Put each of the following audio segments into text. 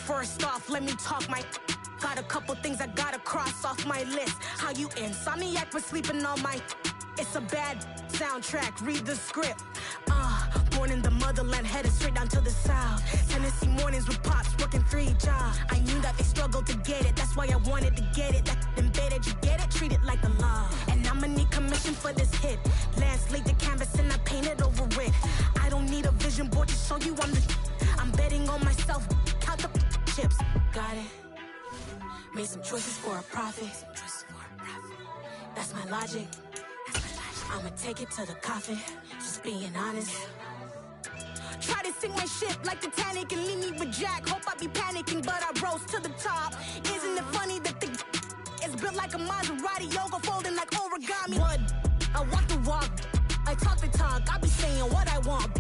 First off, let me talk my. Got a couple things I gotta cross off my list. How you insomniac for sleeping on my. It's a bad soundtrack, read the script. Born in the motherland, headed straight down to the south. Tennessee mornings with pops, working 3 jobs. I knew that they struggled to get it, that's why I wanted to get it. That embedded, you get it, treat it like the law. And I'ma need commission for this hit. Lance laid the canvas and I painted over it. I don't need a vision board to show you I'm betting on myself, count the chips. Got it. Made some choices for a profit. That's my logic. I'ma take it to the coffin, just being honest. Try to sink my ship like Titanic and leave me with Jack. Hope I be panicking, but I rose to the top. Isn't it funny that the is built like a Maserati, yoga folding like origami? What? I walk the walk, I talk the talk, I be saying what I want.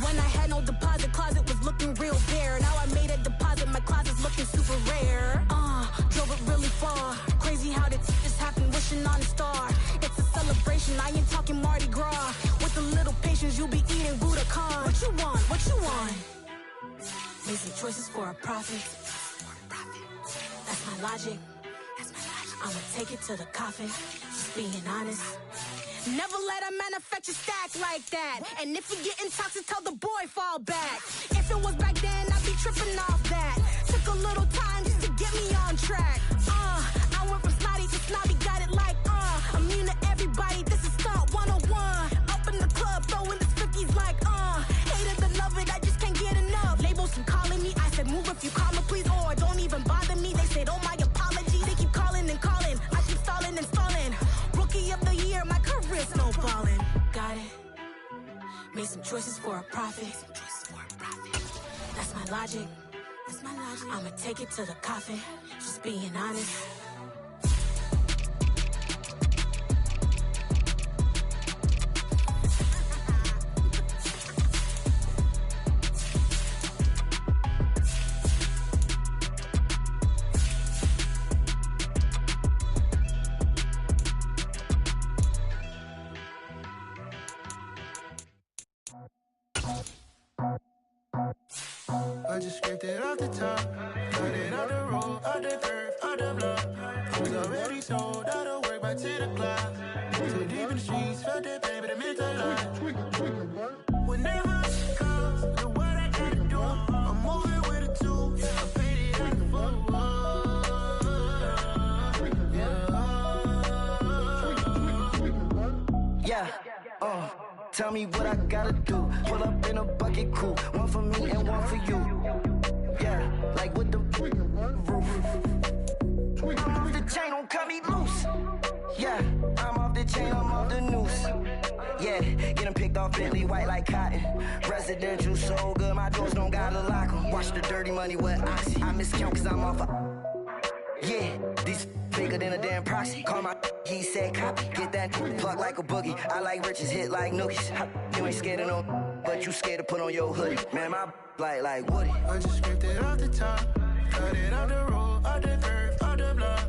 When I had no deposit, closet was looking real bare. Now I made a deposit, my closet's looking super rare. Drove it really far. Crazy how did this happen, wishing on a star. It's a celebration, I ain't talking Mardi Gras. With a little patience, you'll be eating Budokan. What you want? What you want? Made some choices for a profit. That's my logic. I'ma take it to the coffin, just being honest. Never let a manufacture stack like that. And if you getting toxic, tell the boy fall back. If it was back then, I'd be tripping off that. Took a little time just to get me on track. I went from snotty to snobby, got it like, immune to everybody, this is stunt 101. Up in the club, throwing the 50s like, hate it or love it, I just can't get enough. Labels keep calling me, I said move if you call me please, or don't even bother me. They said, oh my apology, they keep calling and calling. I keep stalling and stalling. Rookie of the year, my career snowballing. Got it. Made some choices for a profit. That's my logic. I'ma take it to the coffin, just being honest. I just scraped it off the top, got it out the road, out the turf, out the block. I was already sold out of work by 10 o'clock. Too deep in the streets, felt that pain, but it meant a lot. Whenever she calls, know what I gotta do. I'm moving with a two, I paid it out the fuck. Yeah, tell me what I gotta do. Pull up in a bucket crew, one for me and one for you. Yeah, like with the roof. I'm off the chain, don't cut me loose. Yeah, I'm off the chain, I'm off the noose. Yeah, getting picked off Bentley white like cotton. Residential so good, my doors don't gotta lock 'em. Watch the dirty money with oxy. I miscount cause I'm off yeah, these bigger than a damn proxy. Call my he said copy. Get that plug like a boogie. I like riches, hit like nookies. You ain't scared of no, but you scared to put on your hoodie. Man, my like Woody. I just scraped it off the top, got it out the road, out the turf, out the block.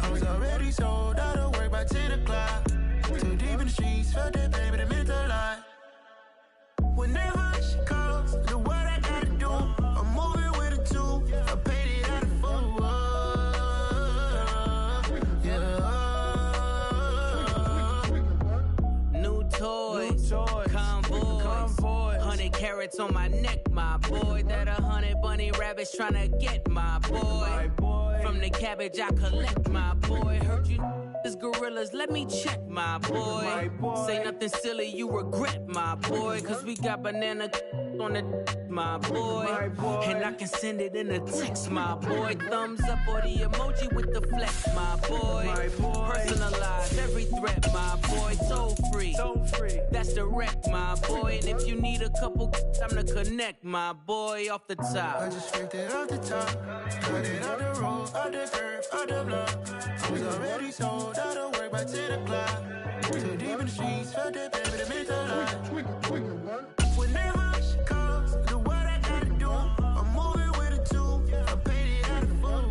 I was already sold out of work by 10 o'clock. Too deep in the streets, felt that pain, but it meant a lot. Whenever she calls, know what I gotta do. I'm moving with a two, I paid it out of full. New toys, convoy, 100 carats on my neck, my boy. That 100 bunny rabbits tryna get my boy. From the cabbage I collect, my boy. Heard you is gorillas, let me check, my boy. Say nothing silly, you regret, my boy. Cause we got banana on the my boy. And I can send it in a text, my boy. Thumbs up or the emoji with the flex, my boy. Personalize every threat, my boy. Toll free, that's direct, my boy. And if you need a couple, I'm to connect, my boy. Off the top, I just scraped it off the top, got it out the road, out the turf, out the block. I was already sold out of work by 10 o'clock. Too deep in the streets, felt that pain, but it meant a lot. Whenever she calls, know what I gotta do. I'm moving with a two, I paid it out of full.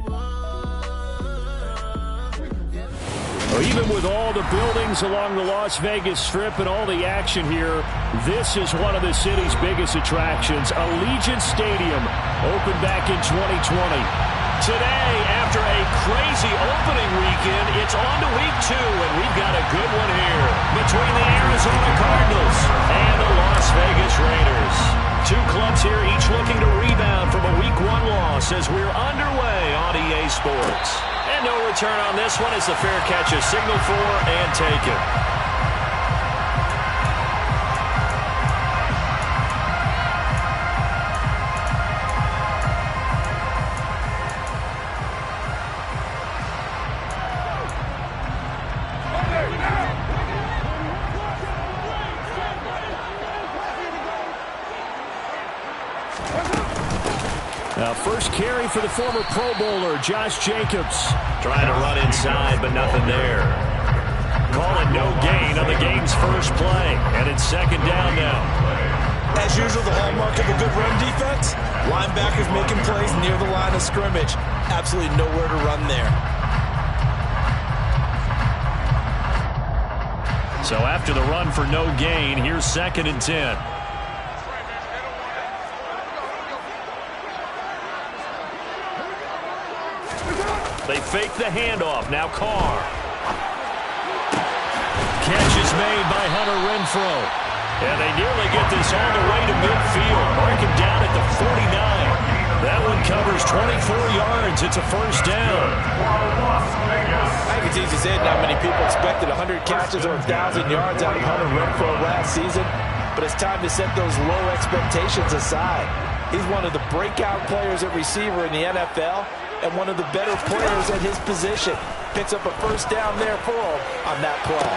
Well, even with all the buildings along the Las Vegas Strip and all the action here, this is one of the city's biggest attractions. Allegiant Stadium opened back in 2020. Today, after a crazy opening weekend, it's on to week 2, and we've got a good one here between the Arizona Cardinals and the Las Vegas Raiders. Two clubs here, each looking to rebound from a week 1 loss as we're underway on EA Sports. And no return on this one as the fair catch is signaled for and taken. Now, first carry for the former Pro Bowler, Josh Jacobs. Trying to run inside, but nothing there. Calling no gain on the game's first play, and it's second down now. As usual, the hallmark of a good run defense, linebackers making plays near the line of scrimmage. Absolutely nowhere to run there. So after the run for no gain, here's 2nd and 10. They fake the handoff. Now Carr. Catch is made by Hunter Renfrow. And they nearly get this all the way to midfield. Mark him down at the 49. That one covers 24 yards. It's a first down. I think it's easy to say not many people expected 100 catches or 1,000 yards out of Hunter Renfrow last season. But it's time to set those low expectations aside. He's one of the breakout players at receiver in the NFL. And one of the better players at his position. Picks up a first down there for him on that play.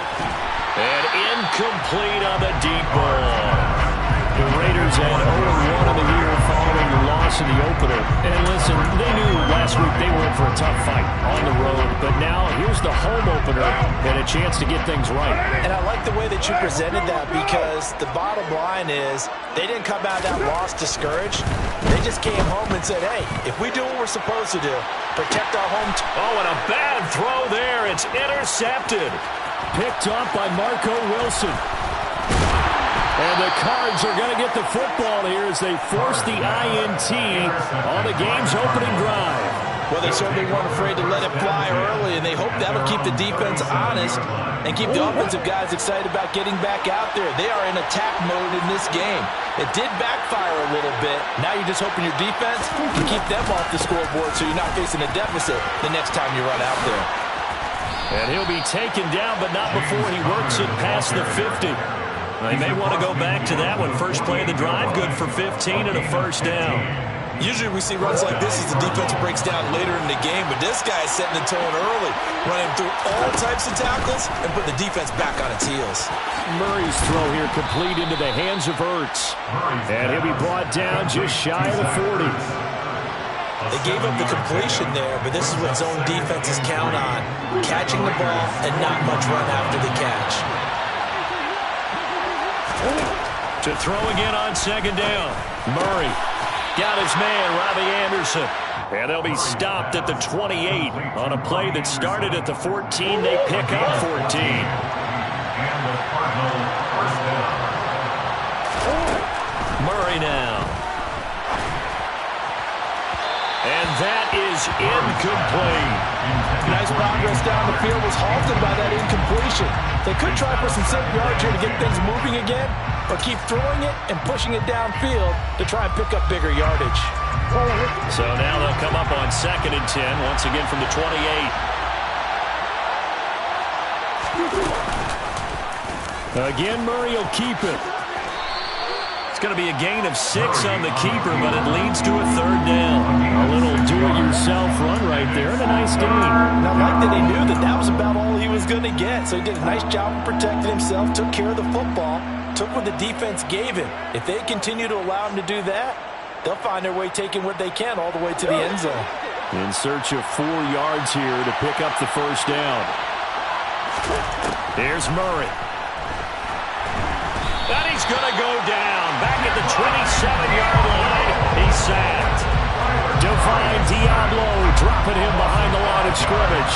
And incomplete on the deep ball. The Raiders had 0-1 of the year following the loss in the opener. And listen, they knew last week they were in for a tough fight on the road. But now here's the home opener and a chance to get things right. And I like the way that you presented that because the bottom line is they didn't come out of that loss discouraged. They just came home and said, hey, if we do what we're supposed to do, protect our home team. Oh, and a bad throw there. It's intercepted. Picked up by Marco Wilson. And the Cards are going to get the football here as they force the INT on the game's opening drive. Well, they certainly weren't afraid to let it fly early, and they hope that'll keep the defense honest and keep the offensive guys excited about getting back out there. They are in attack mode in this game. It did backfire a little bit. Now you're just hoping your defense can keep them off the scoreboard so you're not facing a deficit the next time you run out there. And he'll be taken down, but not before he works it past the 50. They may want to go back to that one. First play of the drive, good for 15 and a first down. Usually we see runs like this as the defense breaks down later in the game, but this guy is setting the tone early, running through all types of tackles and put the defense back on its heels. Murray's throw here complete into the hands of Ertz. And he'll be brought down just shy of the 40. They gave up the completion there, but this is what zone defenses count on. Catching the ball and not much run after the catch. To throw again on second down. Murray got his man, Robbie Anderson. And they'll be stopped at the 28 on a play that started at the 14. They pick up 14. Murray now. And that is incomplete. Nice progress down the field was halted by that incompletion. They could try for some 7 yards here to get things moving again, or keep throwing it and pushing it downfield to try and pick up bigger yardage. So now they'll come up on 2nd and 10, once again from the 28. Again, Murray will keep it. It's going to be a gain of 6 on the keeper, but it leads to a third down. A little do-it-yourself run right there, and a nice gain. Now, Mike, that he knew that that was about all he was going to get, so he did a nice job of protecting himself, took care of the football, took what the defense gave him. If they continue to allow him to do that, they'll find their way taking what they can all the way to the end zone. In search of 4 yards here to pick up the first down. Here's Murray. And he's going to go down. Back at the 27-yard line. He's sacked. Divine Diablo dropping him behind the line of scrimmage.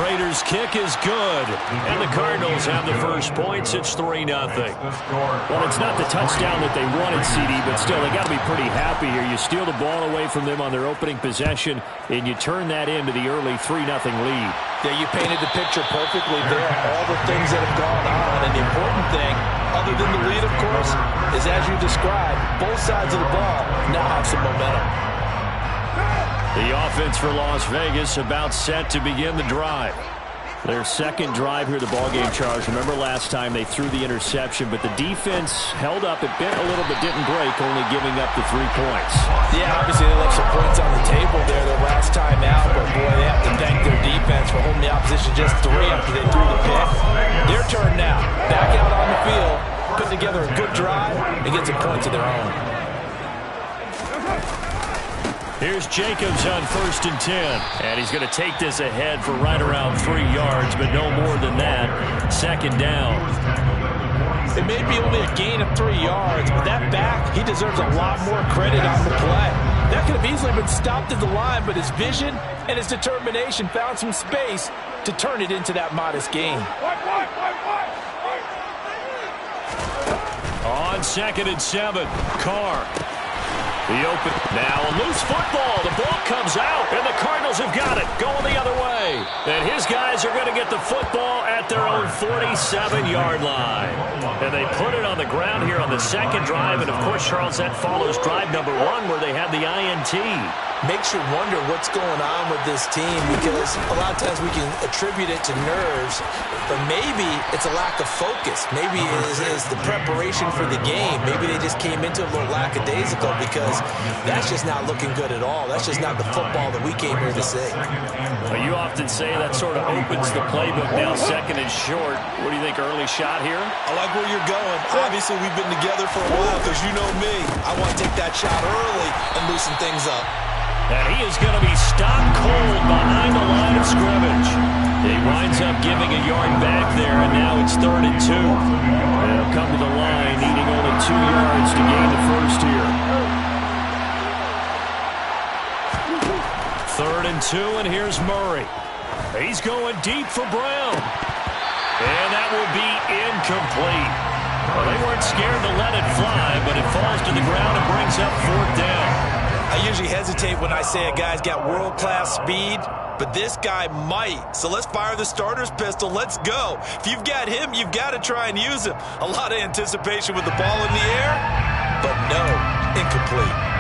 Raiders' kick is good, and the Cardinals have the first points. It's 3-0. Well, it's not the touchdown that they wanted, CD, but still, they got to be pretty happy here. You steal the ball away from them on their opening possession, and you turn that into the early 3-0 lead. Yeah, you painted the picture perfectly there. All the things that have gone on, and the important thing, other than the lead, of course, is as you described, both sides of the ball now have some momentum. The offense for Las Vegas about set to begin the drive. Their second drive here, the ballgame, Charles. Remember last time they threw the interception, but the defense held up. It bent a little but didn't break, only giving up the 3 points. Yeah, obviously they left some points on the table there their last time out, but boy, they have to thank their defense for holding the opposition just 3 after they threw the pick. Their turn now. Back out on the field, putting together a good drive and get some points of their own. Here's Jacobs on 1st and 10. And he's going to take this ahead for right around 3 yards, but no more than that. 2nd down. It may be only a gain of 3 yards, but that back, he deserves a lot more credit on the play. That could have easily been stopped at the line, but his vision and his determination found some space to turn it into that modest gain. On 2nd and 7, Carr. The open. Now a loose football. The ball comes out, and the Cardinals have got it. Going the other way. And his guys are going to get the football at their own 47-yard line. And they put it on the ground here on the second drive. And, of course, Charles, that follows drive number 1 where they had the INT. Makes you wonder what's going on with this team, because a lot of times we can attribute it to nerves, but maybe it's a lack of focus. Maybe it is the preparation for the game. Maybe they just came into it a little lackadaisical, because that's just not looking good at all. That's just not the football that we came here to see. Well, you often say that sort of opens the playbook. Now 2nd and short. What do you think, early shot here? I like where you're going. Obviously, we've been together for a while, because you know me. I want to take that shot early and loosen things up. And he is going to be stopped cold behind the line of scrimmage. He winds up giving a yard back there, and now it's 3rd and 2. They'll come to the line, needing only 2 yards to gain the first here. 3rd and 2, and here's Murray. He's going deep for Brown. And that will be incomplete. Well, they weren't scared to let it fly, but it falls to the ground and brings up 4th down. I usually hesitate when I say a guy's got world-class speed, but this guy might. So let's fire the starter's pistol. Let's go. If you've got him, you've got to try and use him. A lot of anticipation with the ball in the air, but no, incomplete.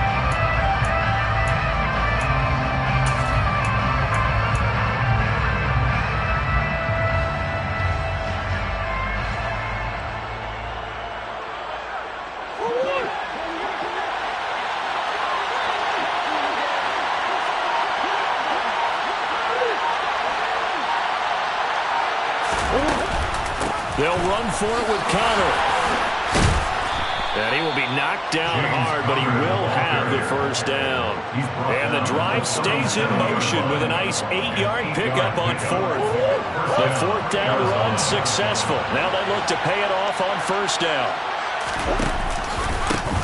They'll run for it with Connor. And he will be knocked down hard, but he will have the first down. And the drive stays in motion with a nice 8-yard pickup on 4th. The 4th down run successful. Now they look to pay it off on 1st down.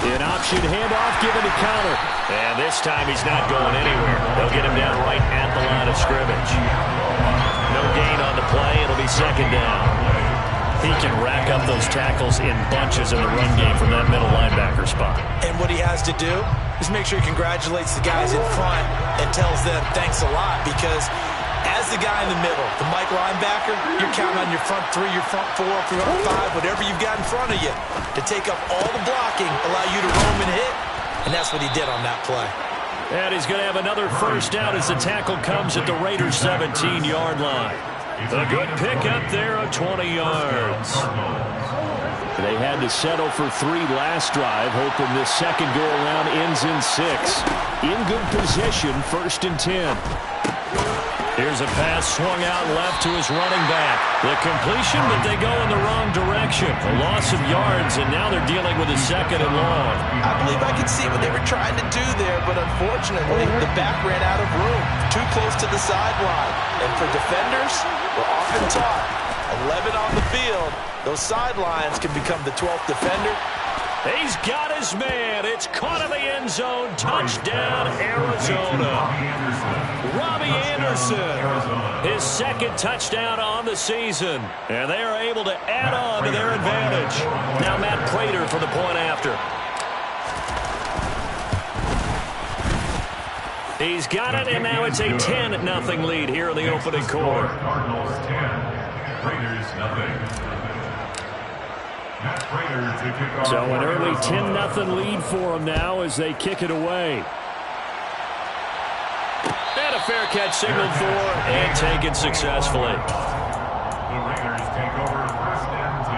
An option handoff given to Connor. And this time he's not going anywhere. They'll get him down right at the line of scrimmage. No gain on the play. It'll be 2nd down. He can rack up those tackles in bunches in the run game from that middle linebacker spot. And what he has to do is make sure he congratulates the guys in front and tells them thanks a lot, because as the guy in the middle, the Mike linebacker, you're counting on your front 3, your front 4, your front 5, whatever you've got in front of you to take up all the blocking, allow you to roam and hit, and that's what he did on that play. And he's going to have another first down as the tackle comes at the Raiders' 17-yard line. A good pickup there of 20 yards. They had to settle for 3 last drive, hoping this second go-around ends in 6. In good position, 1st and 10. Here's a pass swung out left to his running back. The completion, but they go in the wrong direction. A loss of yards, and now they're dealing with a 2nd and long. I believe I could see what they were trying to do there, but unfortunately, the back ran out of room. Too close to the sideline. And for defenders, we're often taught, 11 on the field, those sidelines can become the 12th defender. He's got his man. It's caught in the end zone. Touchdown, Arizona. Robbie Anderson, his second touchdown on the season. And they are able to add on to their advantage. Now Matt Prater for the point after. He's got it, and now it's a 10-0 lead here in the opening quarter. Cardinals 10, Raiders nothing. So an early 10-0 lead for them now as they kick it away. And a fair catch signaled for and taken successfully. The Raiders take over first and 10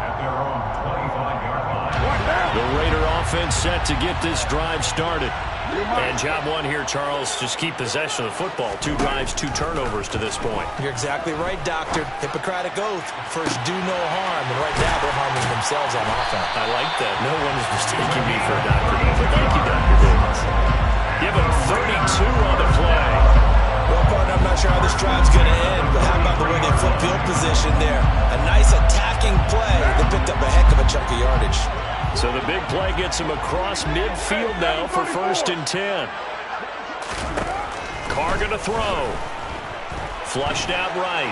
at their own 25-yard line. The Raider offense set to get this drive started. And job one here, Charles, just keep possession of the football. 2 drives, 2 turnovers to this point. You're exactly right, Doctor. Hippocratic oath. First, do no harm. And right now, they're harming themselves on offense. I like that. No one is mistaking me for a Dr. But thank you, Dr. Davis. Give him 32 on the play. Well, partner, I'm not sure how this drive's going to end, but how about the way they flip field position there? A nice attacking play. They picked up a heck of a chunk of yardage. So the big play gets him across midfield now for first and 10. Carr going to throw. Flushed out right.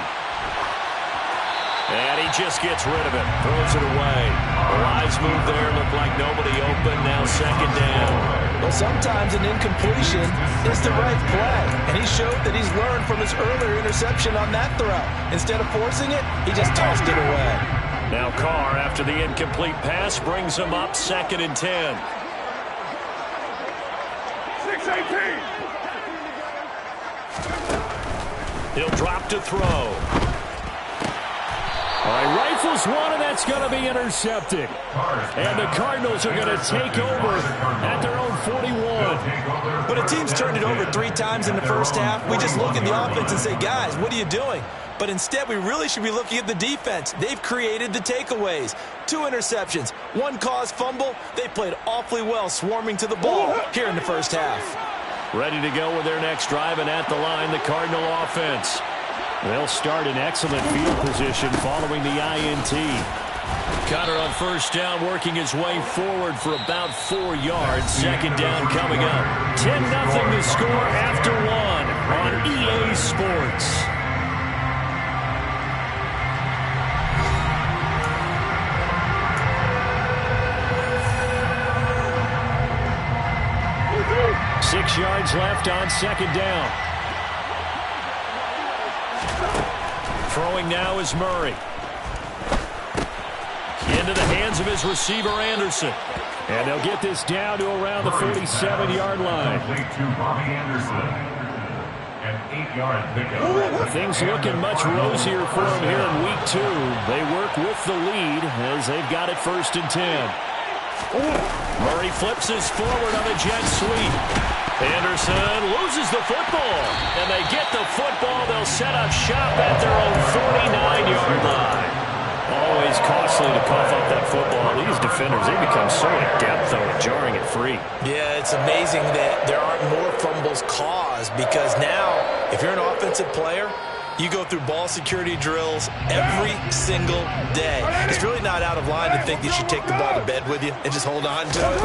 And he just gets rid of it. Throws it away. The wise move there. Looked like nobody open. Now second down. Well, sometimes an incompletion is the right play. And he showed that he's learned from his earlier interception on that throw. Instead of forcing it, he just tossed it away. Now Carr, after the incomplete pass, brings him up second and 10. 6-18. He'll drop to throw. All right, rifles one, and that's going to be intercepted. And the Cardinals are going to take over at their own 41. When a team's turned it over 3 times in the first half, we just look at the offense and say, guys, what are you doing? But instead, we really should be looking at the defense. They've created the takeaways. 2 interceptions, 1 caused fumble. They played awfully well swarming to the ball here in the first half. Ready to go with their next drive, and at the line, the Cardinal offense. They'll start in excellent field position following the INT. Connor on first down, working his way forward for about 4 yards. Second down coming up. 10-0 to score after 1 on EA Sports. Six yards left on second down. Throwing now is Murray. Into the hands of his receiver, Anderson. And they'll get this down to around the 47-yard line. Complete to Robbie Anderson. An 8-yard pickup. Things looking much rosier for them here in week 2. They work with the lead as they've got it first and 10. Murray flips his forward on a jet sweep. Anderson loses the football. And they get the football. They'll set up shop at their own 49-yard line. Always costly to cough up that football. These defenders, they become so adept, though, at jarring it free. Yeah, it's amazing that there aren't more fumbles caused because now, if you're an offensive player, you go through ball security drills every single day. It's really not out of line to think you should take the ball to bed with you and just hold on to it.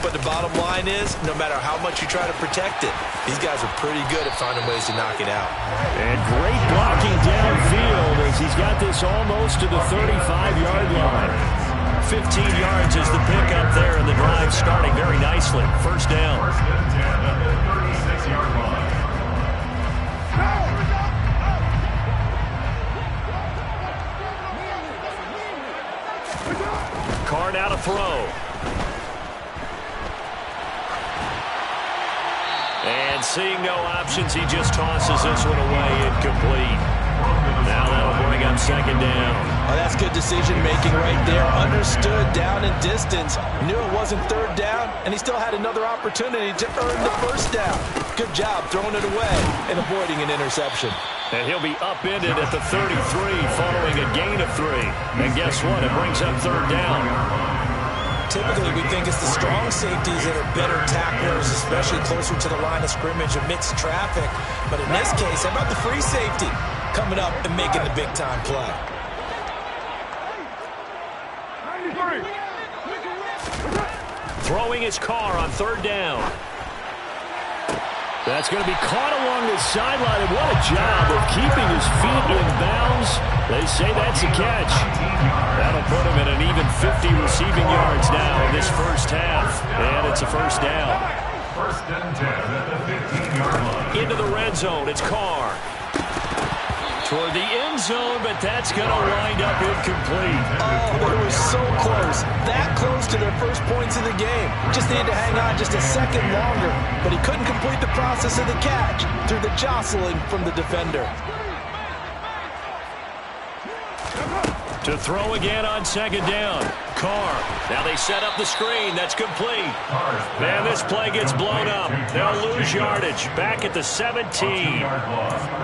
But the bottom line is, no matter how much you try to protect it, these guys are pretty good at finding ways to knock it out. And great blocking downfield as he's got this almost to the 35-yard line. 15 yards is the pickup there, and the drive starting very nicely. First down. First and 10 at the 36-yard line. Carr now to throw. And seeing no options, he just tosses this one away, incomplete. Now that'll bring up second down. Oh, that's good decision-making right there. Understood down and distance. Knew it wasn't third down, and he still had another opportunity to earn the first down. Good job throwing it away and avoiding an interception. And he'll be upended at the 33 following a gain of 3. And guess what? It brings up third down. Typically, we think it's the strong safeties that are better tacklers, especially closer to the line of scrimmage amidst traffic. But in this case, how about the free safety coming up and making the big-time play? Throwing his Carr on third down. That's going to be caught along the sideline, and what a job of keeping his feet in bounds. They say that's a catch. That'll put him at an even 50 receiving yards now in this first half, and it's a first down. First and 10 at the 15-yard line. Into the red zone, it's Carr. Toward the end zone, but that's going to wind up incomplete. Oh, it was so close. That close to their first points of the game. Just needed to hang on just a second longer, but he couldn't complete the process of the catch through the jostling from the defender. To throw again on second down. Carr. Now they set up the screen. That's complete. And this play gets blown up. They'll lose yardage. Back at the 17.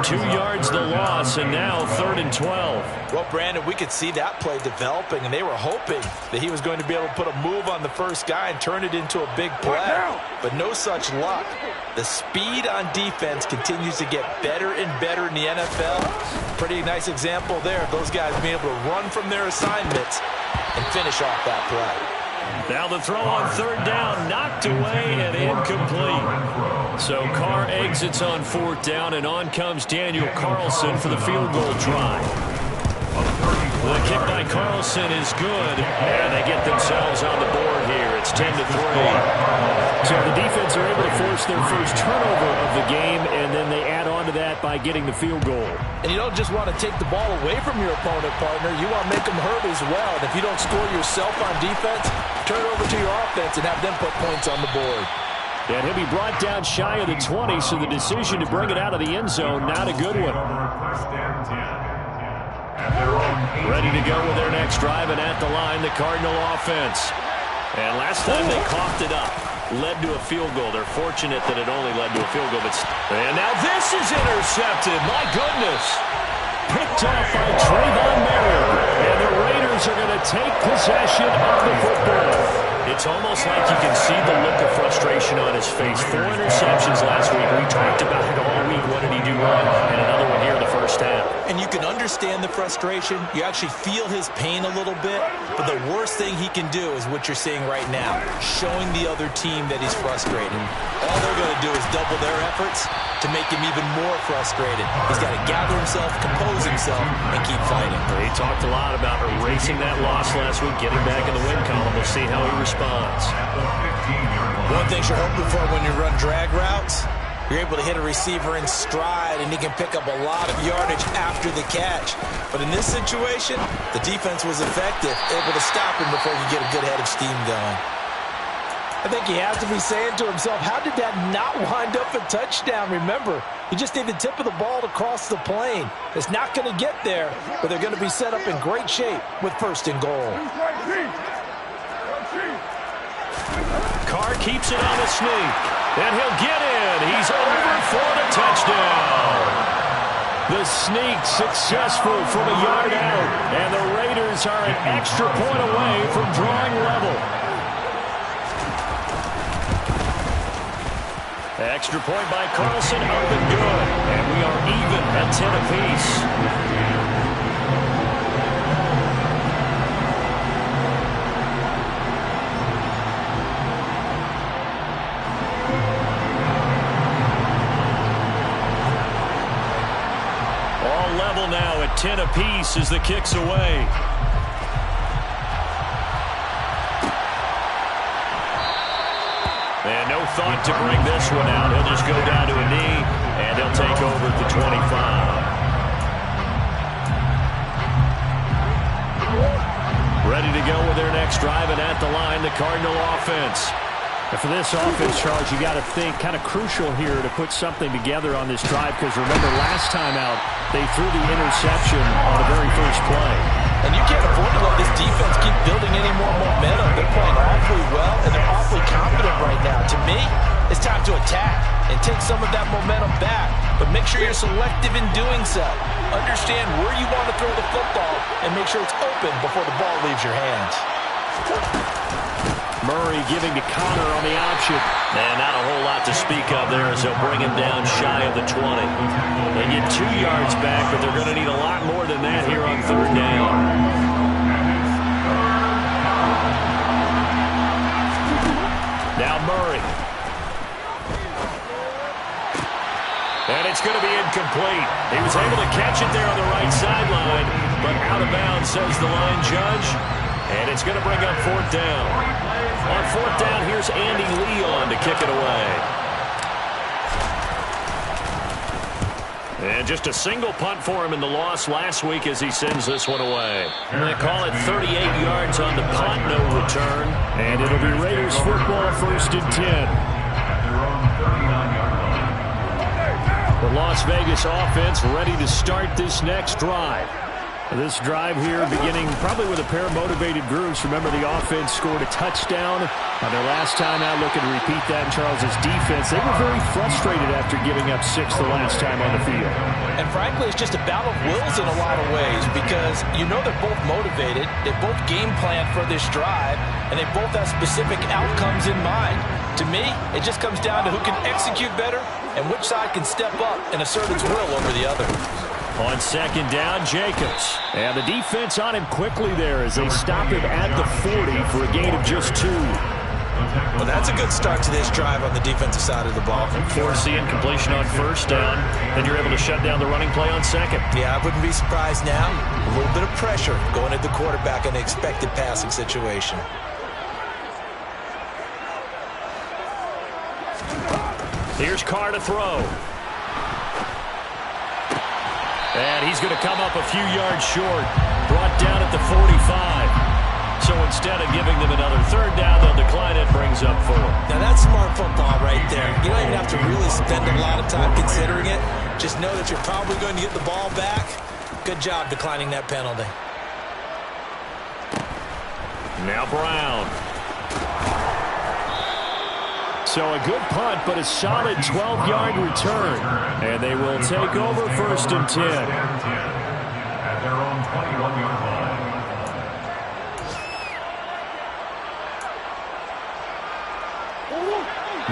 2 yards the loss, and now 3rd and 12. Well, Brandon, we could see that play developing, and they were hoping that he was going to be able to put a move on the first guy and turn it into a big play. But no such luck. The speed on defense continues to get better and better in the NFL. Pretty nice example there of those guys being able to run from their assignments and finish off that play. Now the throw on 3rd down, knocked away and incomplete. So Carr exits on 4th down, and on comes Daniel Carlson for the field goal try. The kick by Carlson is good, and they get themselves on the board here. It's 10-3. So the defense are able to force their first turnover of the game, and then they add on to that by getting the field goal. And you don't just want to take the ball away from your opponent, partner. You want to make them hurt as well. And if you don't score yourself on defense, turn it over to your offense and have them put points on the board. And he'll be brought down shy of the 20, so the decision to bring it out of the end zone, not a good one. Ready to go with their next drive, and at the line, the Cardinal offense. And last time they coughed it up. Led to a field goal. They're fortunate that it only led to a field goal. And now this is intercepted. My goodness. Picked off by Trayvon Merritt. And the Raiders are going to take possession of the football. It's almost like you can see the look of frustration on his face. 4 interceptions last week. We talked about it all week. What did he do wrong? And another one here in the first half. And you can understand the frustration. You actually feel his pain a little bit. But the worst thing he can do is what you're seeing right now, showing the other team that he's frustrated. All they're going to do is double their efforts to make him even more frustrated. He's got to gather himself, compose himself, and keep fighting. He talked a lot about erasing that loss last week, getting back in the win column. We'll see how he responds. One thing you're hoping for when you run drag routes, you're able to hit a receiver in stride, and he can pick up a lot of yardage after the catch. But in this situation, the defense was effective, able to stop him before you get a good head of steam going. I think he has to be saying to himself, how did that not wind up a touchdown? Remember, you just need the tip of the ball to cross the plane. It's not going to get there, but they're going to be set up in great shape with 1st and goal. Carr keeps it on a sneak, and he'll get in. He's over for the touchdown. The sneak successful from a yard out, and the Raiders are an extra point away from drawing level. Extra point by Carlson, up and good. And we are even at 10 apiece. All level now at 10 apiece as the kick's away. And no thought to bring this one out. He'll just go down to a knee, and he'll take over at the 25. Ready to go with their next drive, and at the line, the Cardinal offense. And for this offense, Charles, you got to think kind of crucial here to put something together on this drive, because remember last time out, they threw the interception on the very first play. And you can't afford to let this defense keep building any more momentum. They're playing awfully well, and they're awfully confident right now. To me, it's time to attack and take some of that momentum back. But make sure you're selective in doing so. Understand where you want to throw the football and make sure it's open before the ball leaves your hands. Murray giving to Connor on the option. And not a whole lot to speak of there as they'll bring him down shy of the 20. They get 2 yards back, but they're going to need a lot more than that here on 3rd down. Now Murray. incomplete. He was able to catch it there on the right sideline, but out of bounds, says the line judge. And it's going to bring up fourth down. On fourth down, here's Andy Leon to kick it away. And just a single punt for him in the loss last week as he sends this one away. And they call it 38 yards on the punt, no return. And it'll be Raiders football, 1st and 10. The Las Vegas offense ready to start this next drive. This drive here beginning probably with a pair of motivated groups. Remember, the offense scored a touchdown on their last time out, looking to repeat that in Charles's defense. They were very frustrated after giving up 6 the last time on the field. And frankly, it's just a battle of wills in a lot of ways because you know they're both motivated, they both game plan for this drive, and they both have specific outcomes in mind. To me, it just comes down to who can execute better and which side can step up and assert its will over the other. On second down, Jacobs. And the defense on him quickly there as they stop him at the 40 for a gain of just 2. Well, that's a good start to this drive on the defensive side of the ball. Force the incompletion on first down, then you're able to shut down the running play on second. Yeah, I wouldn't be surprised now. A little bit of pressure going at the quarterback in an expected passing situation. Here's Carr to throw. And he's going to come up a few yards short. Brought down at the 45. So instead of giving them another third down, they'll decline it, brings up 4. Now that's smart football right there. You don't even have to really spend a lot of time considering it. Just know that you're probably going to get the ball back. Good job declining that penalty. Now Brown. So a good punt, but a solid 12-yard return. And they will take over 1st and 10. At their own 21-yard line.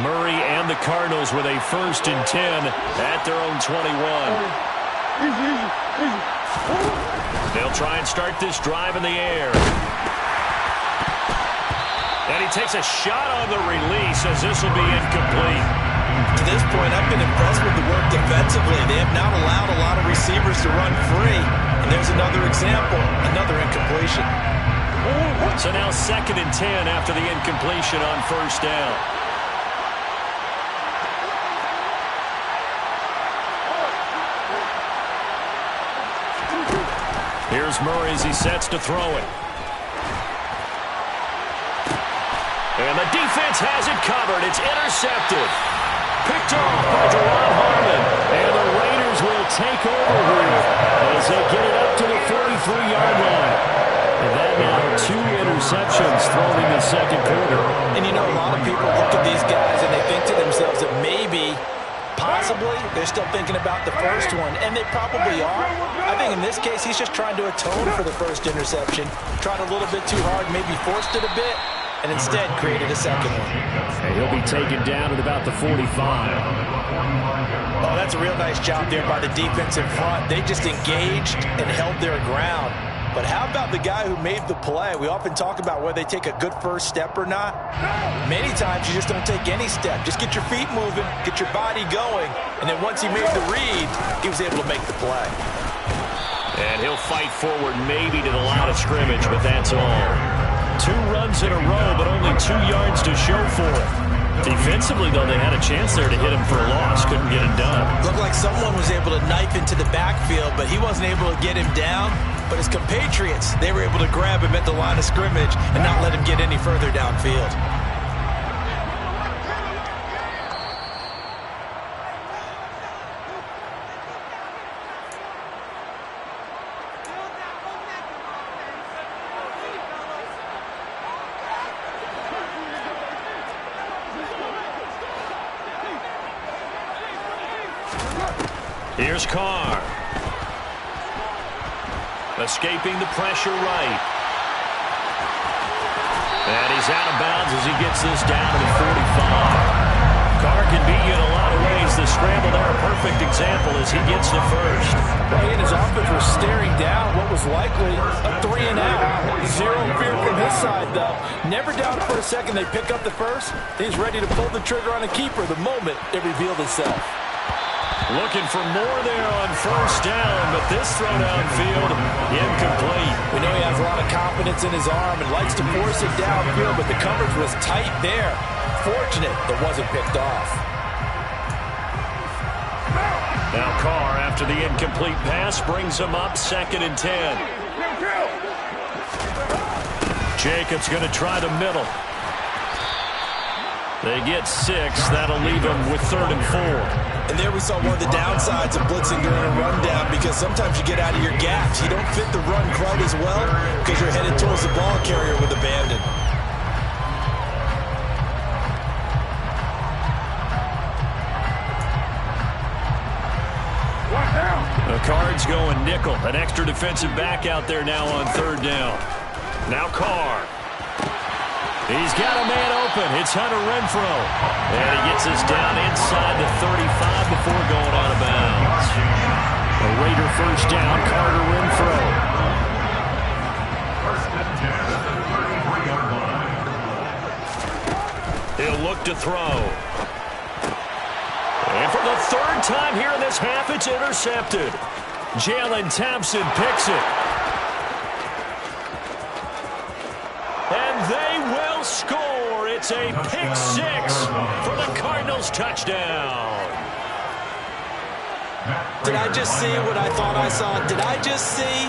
Murray and the Cardinals with a 1st and 10 at their own 21. They'll try and start this drive in the air. And he takes a shot on the release as this will be incomplete. To this point, I've been impressed with the work defensively. They have not allowed a lot of receivers to run free. And there's another example, another incompletion. So now 2nd and 10 after the incompletion on first down. Here's Murray as he sets to throw it. And the defense has it covered. It's intercepted. Picked off by Jerron Harmon. And the Raiders will take over here as they get it up to the 43-yard line. And that now 2 interceptions thrown in the second quarter. And you know, a lot of people look at these guys and they think to themselves that maybe, possibly, they're still thinking about the first one. And they probably are. I think in this case, he's just trying to atone for the first interception. Tried a little bit too hard, maybe forced it a bit. And instead created a second one. And he'll be taken down at about the 45. Oh, that's a real nice job there by the defense in front. They just engaged and held their ground. But how about the guy who made the play? We often talk about whether they take a good first step or not. Many times you just don't take any step. Just get your feet moving, get your body going. And then once he made the read, he was able to make the play. And he'll fight forward maybe to the line of scrimmage, but that's all. 2 runs in a row, but only 2 yards to show for it. Defensively, though, they had a chance there to hit him for a loss. Couldn't get it done. Looked like someone was able to knife into the backfield, but he wasn't able to get him down. But his compatriots, they were able to grab him at the line of scrimmage and not let him get any further downfield. Here's Carr. Escaping the pressure right. And he's out of bounds as he gets this down to the 45. Carr can beat you in a lot of ways. The scramble there, a perfect example as he gets the first. Well, he and his offense were staring down what was likely a 3-and-out. Zero fear from his side, though. Never doubted for a second they pick up the first. He's ready to pull the trigger on a keeper the moment it revealed itself. Looking for more there on first down, but this throw downfield, incomplete. We know he has a lot of confidence in his arm and likes to force it downfield, but the coverage was tight there. Fortunate it wasn't picked off. Now Carr, after the incomplete pass, brings him up 2nd and 10. Jacobs going to try the middle. They get 6. That'll leave them with 3rd and 4. And there we saw one of the downsides of blitzing during a rundown, because sometimes you get out of your gaps. You don't fit the run quite as well because you're headed towards the ball carrier with abandon. The Cards going nickel. An extra defensive back out there now on 3rd down. Now Carr. He's got a man open. It's Hunter Renfrow. And he gets us down inside the 35 before going out of bounds. A Raider first down, Carter Renfrow. First and 10, 33-yard line. He'll look to throw. And for the 3rd time here in this half, it's intercepted. Jalen Thompson picks it. And they will score. It's a pick 6 for the Cardinals touchdown. Did I just see what I thought I saw? Did I just see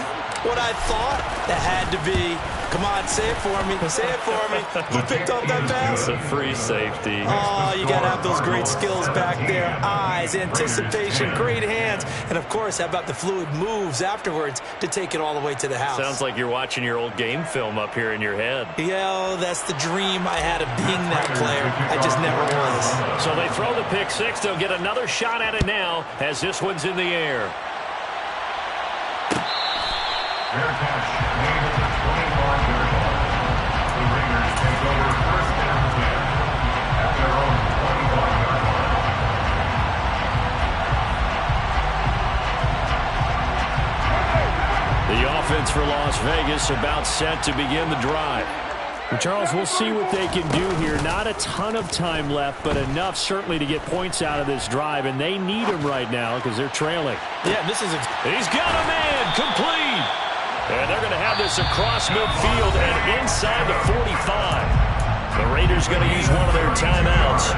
what I thought? That had to be. Come on, say it for me. Say it for me. Who picked up that pass? It's a free safety. Oh, you got to have those great skills back there. Eyes, anticipation, great hands. And, of course, how about the fluid moves afterwards to take it all the way to the house? Sounds like you're watching your old game film up here in your head. Yeah, that's the dream I had of being that player. I just never was. So they throw the pick 6. They'll get another shot at it now as this one's in the air. Fair catch made at the 25-yard line. The Raiders take over first and 10 at their own 25-yard line. The offense for Las Vegas about set to begin the drive. Well, Charles, we'll see what they can do here. Not a ton of time left, but enough certainly to get points out of this drive, and they need them right now because they're trailing. Yeah, this is He's got a man complete. And they're going to have this across midfield and inside the 45. The Raiders going to use one of their timeouts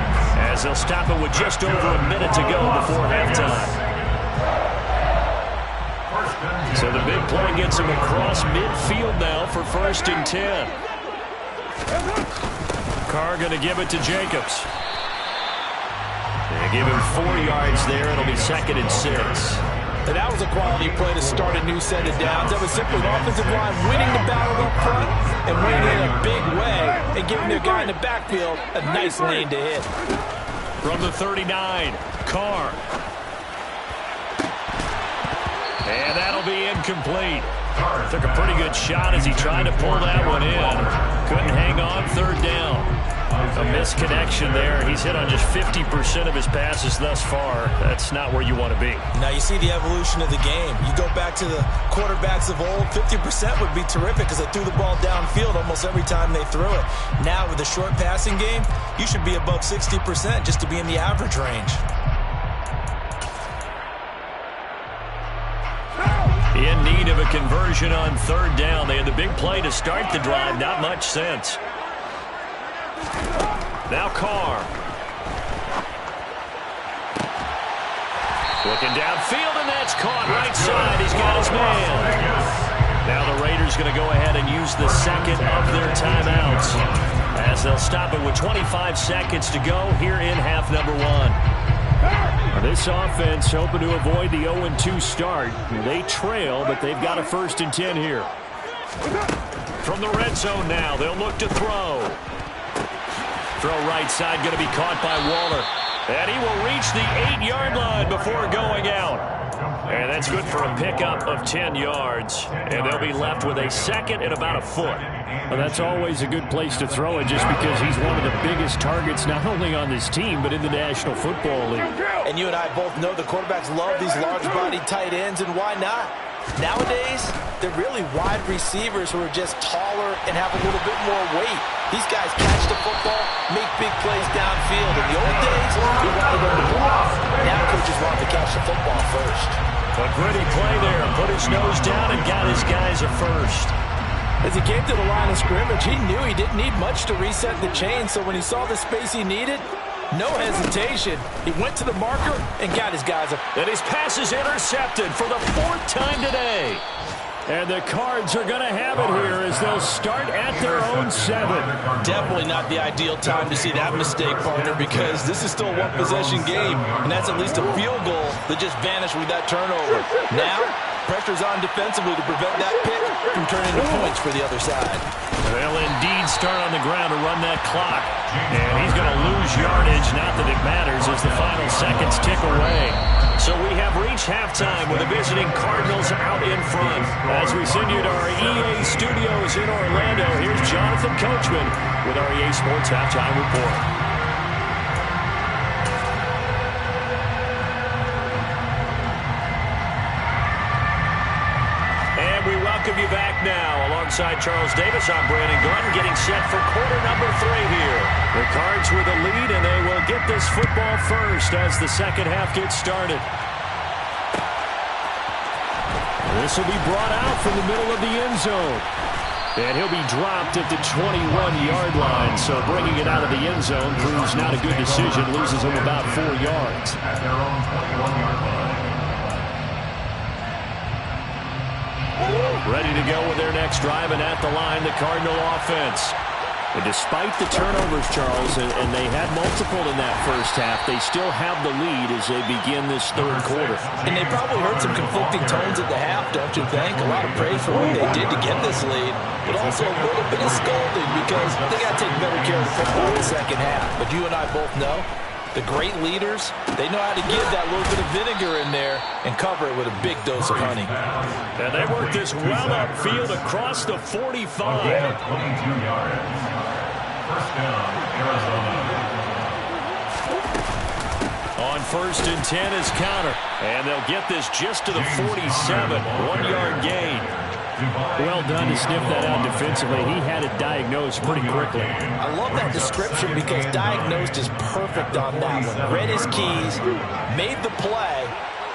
as they'll stop it with just over a minute to go before halftime. So the big play gets him across midfield now for 1st and 10. Carr going to give it to Jacobs. They give him 4 yards there. It'll be 2nd and 6. And that was a quality play to start a new set of downs. That was simply an offensive line winning the battle up front and winning it in a big way and giving their guy in the backfield a nice lane to hit. From the 39, Carr. And that'll be incomplete. Took a pretty good shot as he tried to pull that one in. Couldn't hang on 3rd down. A misconnection there. He's hit on just 50% of his passes thus far. That's not where you want to be. Now you see the evolution of the game. You go back to the quarterbacks of old, 50% would be terrific because they threw the ball downfield almost every time they threw it. Now with the short passing game, you should be above 60% just to be in the average range. In need of a conversion on 3rd down. They had the big play to start the drive. Not much sense. Now Carr. Looking downfield, and that's caught right side. He's got his man. Now the Raiders going to go ahead and use the 2nd of their timeouts as they'll stop it with 25 seconds to go here in half number 1. This offense hoping to avoid the 0-2 start. They trail, but they've got a 1st and 10 here. From the red zone now, they'll look to throw. Throw right side, going to be caught by Waller. And he will reach the 8-yard line before going out. And that's good for a pickup of 10 yards. And they'll be left with a 2nd and about a foot. Well, that's always a good place to throw it just because he's one of the biggest targets not only on this team but in the National Football League. And you and I both know the quarterbacks love these large-bodied tight ends, and why not? Nowadays, they're really wide receivers who are just taller and have a little bit more weight. These guys catch the football, make big plays downfield. In the old days, we wanted them to block. Now coaches want to catch the football first. A gritty play there. Put his nose down and got his guys a first. As he came to the line of scrimmage, he knew he didn't need much to reset the chain, so when he saw the space he needed, no hesitation. He went to the marker and got his guys a... And his pass is intercepted for the 4th time today. And the Cards are going to have it here as they'll start at their own 7. Definitely not the ideal time to see that mistake, partner, because this is still a one-possession game, and that's at least a field goal that just vanished with that turnover. Now, pressure's on defensively to prevent that pick from turning into points for the other side. They'll indeed start on the ground to run that clock. And he's going to lose yardage, not that it matters, as the final seconds tick away. So we have reached halftime with the visiting Cardinals out in front. As we send you to our EA studios in Orlando, here's Jonathan Coachman with our EA Sports Halftime Report. Welcome you back now. Alongside Charles Davis, I'm Brandon Gordon, getting set for quarter number 3 here. The Cards with the lead, and they will get this football first as the second half gets started. This will be brought out from the middle of the end zone. And he'll be dropped at the 21-yard line, so bringing it out of the end zone proves not a good decision, loses him about 4 yards. At their own 21-yard line. Ready to go with their next drive, and at the line, the Cardinal offense. And despite the turnovers, Charles, and they had multiple in that first half, they still have the lead as they begin this third quarter. And they probably heard some conflicting tones at the half, don't you think? A lot of praise for what they did to get this lead, but also a little bit of scolding because they got to take better care of the football in the second half. But you and I both know the great leaders, they know how to give that little bit of vinegar in there and cover it with a big dose of honey. And they work this well upfield across the 45. 22 yards. First down, Arizona. On 1st and 10 is counter. And they'll get this just to the 47. 1-yard gain. Well done to sniff that out defensively. He had it diagnosed pretty quickly. I love that description because diagnosed is perfect on that one. Read his keys, made the play,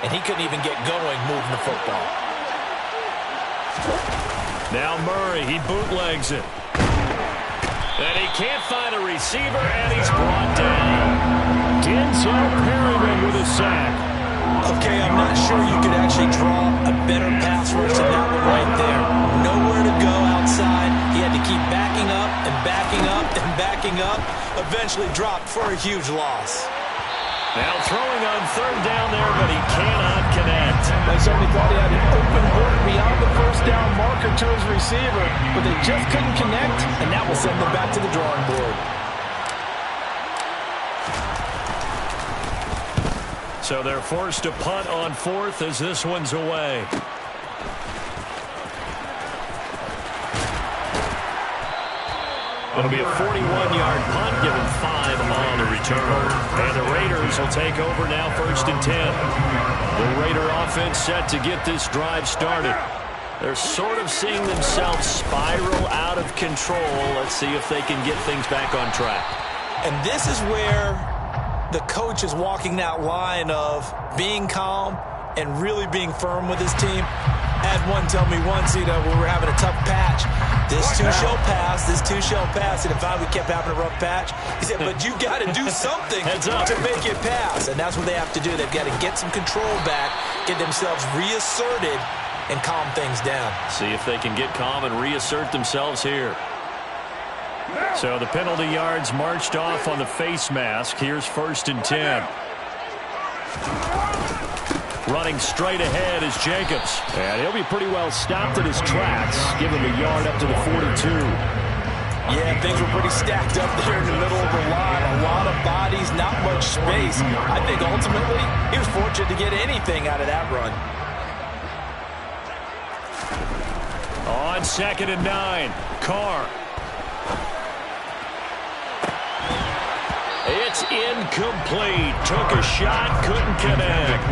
and he couldn't even get going moving the football. Now Murray, he bootlegs it. And he can't find a receiver, and he's brought down. Denzel Perryman with a sack. Okay, I'm not sure you could actually draw a better pass rush than that one right there. Nowhere to go outside. He had to keep backing up and backing up and backing up. Eventually dropped for a huge loss. Now throwing on 3rd down there, but he cannot connect. They certainly thought he had an open look beyond the first down marker to his receiver, but they just couldn't connect, and that will send them back to the drawing board. So they're forced to punt on 4th as this one's away. It'll be a 41-yard punt, given 5 on the return. And the Raiders will take over now 1st and 10. The Raider offense set to get this drive started. They're sort of seeing themselves spiral out of control. Let's see if they can get things back on track. And this is where the coach is walking that line of being calm and really being firm with his team. I had one tell me once, when we were having a tough patch, this too shall pass, this too shall pass. And if we kept having a rough patch, he said, but you got to do something to make it pass. And that's what they have to do. They've got to get some control back, get themselves reasserted, and calm things down. See if they can get calm and reassert themselves here. So the penalty yards marched off on the face mask. Here's 1st and 10. Running straight ahead is Jacobs. And he'll be pretty well stopped in his tracks. Give him a yard up to the 42. Yeah, things were pretty stacked up there in the middle of the line. A lot of bodies, not much space. I think ultimately he was fortunate to get anything out of that run. On 2nd and 9, Carr. It's incomplete. Took a shot, couldn't connect.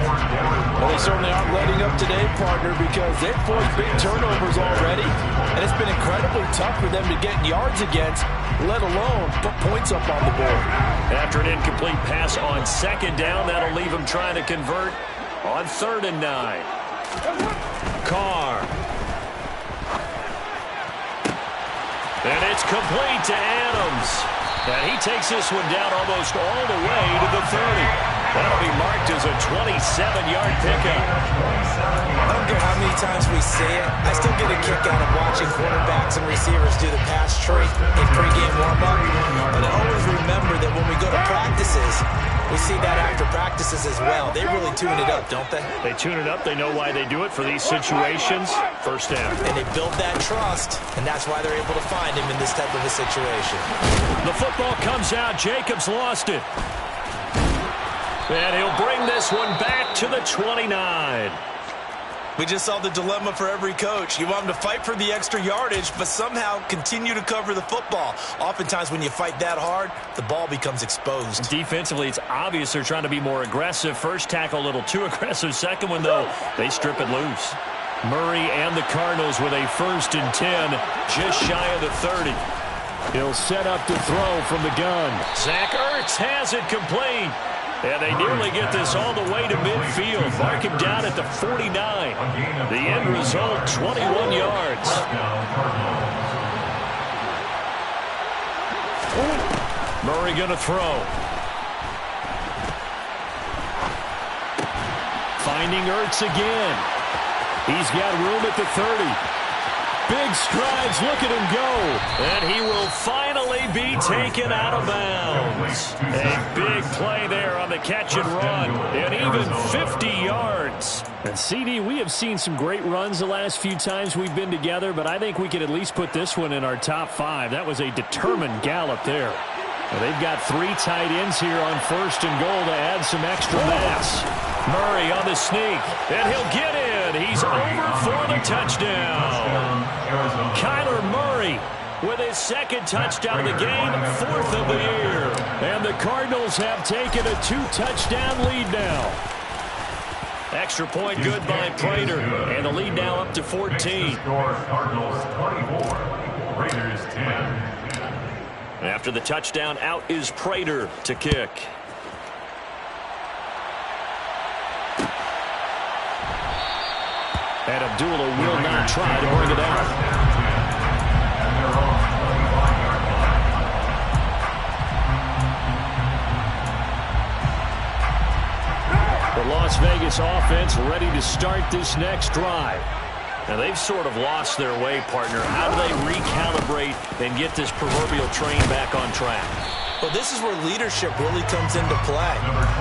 Well, they certainly aren't letting up today, partner, because they've forced big turnovers already, and it's been incredibly tough for them to get yards against, let alone put points up on the board. After an incomplete pass on second down, that'll leave them trying to convert on 3rd and 9. Carr. And it's complete to Adams. And he takes this one down almost all the way to the 30. That'll be marked as a 27-yard pickup. I don't care how many times we say it, I still get a kick out of watching quarterbacks and receivers do the pass tree in pregame warm-up. But I always remember that when we go to practices, we see that after practices as well. They really tune it up, don't they? They tune it up. They know why they do it for these situations. First down. And they build that trust, and that's why they're able to find him in this type of a situation. The football comes out. Jacobs lost it. And he'll bring this one back to the 29. We just saw the dilemma for every coach. You want them to fight for the extra yardage, but somehow continue to cover the football. Oftentimes when you fight that hard, the ball becomes exposed. Defensively, it's obvious they're trying to be more aggressive. First tackle a little too aggressive. Second one, though, they strip it loose. Murray and the Cardinals with a 1st and 10, just shy of the 30. He'll set up to throw from the gun. Zach Ertz has it complete. And they nearly get this all the way to midfield. Mark him down at the 49. The end result, 21 yards. Murray going to throw. Finding Ertz again. He's got room at the 30. Big strides, look at him go. And he will finally be taken out of bounds. A big play there on the catch and run. And even 50 yards. And CD, we have seen some great runs the last few times we've been together, but I think we could at least put this one in our top 5. That was a determined gallop there. Well, they've got 3 tight ends here on 1st and goal to add some extra mass. Murray on the sneak, and he'll get in. He's over for the touchdown. Kyler Murray with his 2nd touchdown of the game, 4th of the year. And the Cardinals have taken a 2-touchdown lead now. Extra point good by Prater, and the lead now up to 14. Cardinals 24, Raiders 10. After the touchdown, out is Prater to kick. And Abdullah will not try to bring it out. The Las Vegas offense ready to start this next drive. Now, they've sort of lost their way, partner. How do they recalibrate and get this proverbial train back on track? Well, this is where leadership really comes into play.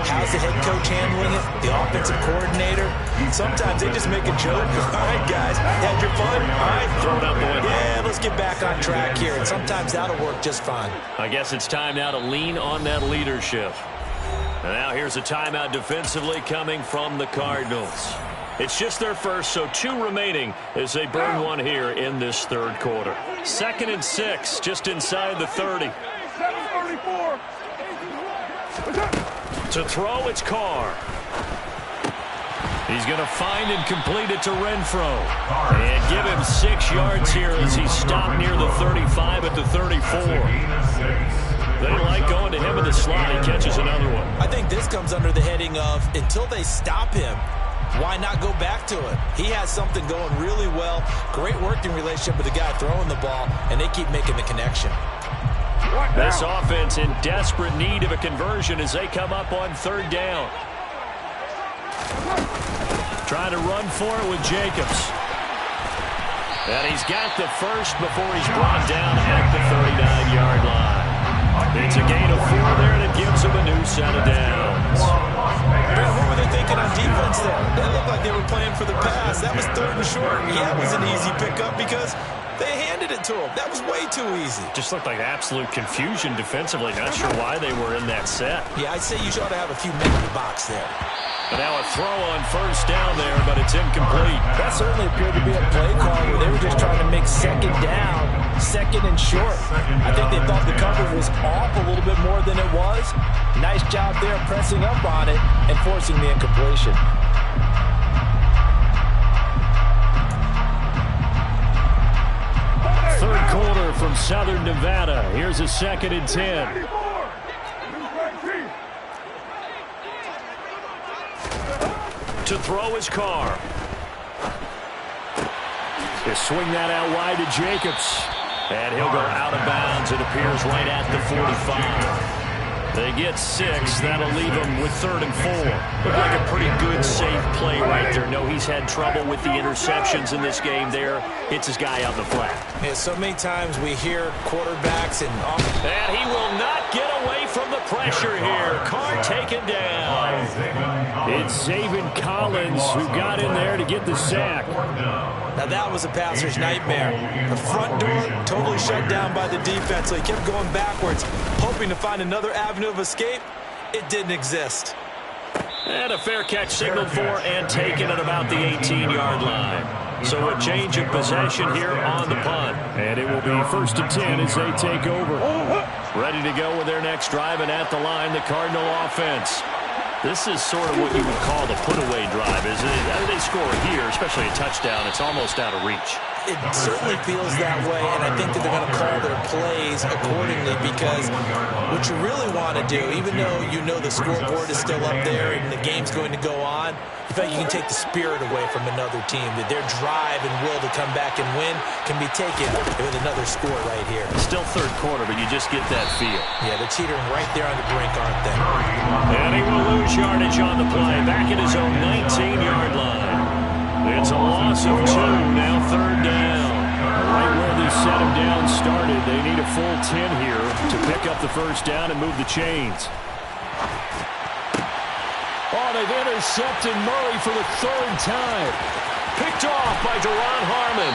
How's the head coach handling it? The offensive coordinator? Sometimes they just make a joke. All right, guys, had your fun? All right, throw it out the window. Yeah, let's get back on track here. And sometimes that'll work just fine. I guess it's time now to lean on that leadership. And now here's a timeout defensively coming from the Cardinals. It's just their first, so 2 remaining as they burn one here in this 3rd quarter. 2nd and 6, just inside the 30. To throw, it's Carr. He's going to find and complete it to Renfro. And give him 6 yards here as he's stopped near the 35 at the 34. They like going to him in the slot. He catches another one. I think this comes under the heading of until they stop him, why not go back to it? He has something going really well. Great working relationship with the guy throwing the ball, and they keep making the connection. This offense in desperate need of a conversion as they come up on 3rd down. Trying to run for it with Jacobs. And he's got the first before he's brought down at the 39-yard line. It's a gain of 4 there, and it gives him a new set of downs. What were they thinking on defense there? That looked like they were playing for the pass. That was 3rd and short. Yeah, it was an easy pickup because they handed it to him. That was way too easy. Just looked like absolute confusion defensively. Not sure why they were in that set. Yeah, I'd say you ought to have a few men in the box there. And now a throw on 1st down there, but it's incomplete. That certainly appeared to be a play call where they were just trying to make 2nd down second and short. I think they thought the coverage was off a little bit more than it was. Nice job there pressing up on it and forcing the incompletion. Third quarter from Southern Nevada. Here's a 2nd and 10. To throw his car. They swing that out wide to Jacobs. And he'll go out of bounds. It appears right at the 45. They get 6. That'll leave him with 3rd and 4. Looked like a pretty good, safe play right there. No, he's had trouble with the interceptions in this game there. Hits his guy out in the flat. Yeah, so many times we hear quarterbacks and he will not get away from the pressure here. Carr taken down. It's Zaven Collins who got in there to get the sack. Now that was a passer's nightmare. The front door totally shut down by the defense, so he kept going backwards, hoping to find another avenue of escape. It didn't exist. And a fair catch signaled for and taken at about the 18-yard line. So a change of possession here on the punt. And it will be 1st and 10 as they take over. Ready to go with their next drive, and at the line, the Cardinal offense. This is sort of what you would call the put-away drive, isn't it? They score here, especially a touchdown. It's almost out of reach. It certainly feels that way, and I think that they're going to call their plays accordingly, because what you really want to do, even though you know the scoreboard is still up there and the game's going to go on, in fact, you can take the spirit away from another team, that their drive and will to come back and win can be taken with another score right here. Still 3rd quarter, but you just get that feel. Yeah, they're teetering right there on the brink, aren't they? And he will lose yardage on the play, back at his own 19-yard line. It's a loss of 2, now 3rd down. Right where they set him down started, they need a full 10 here to pick up the 1st down and move the chains. Oh, they've intercepted Murray for the 3rd time. Picked off by Deron Harmon.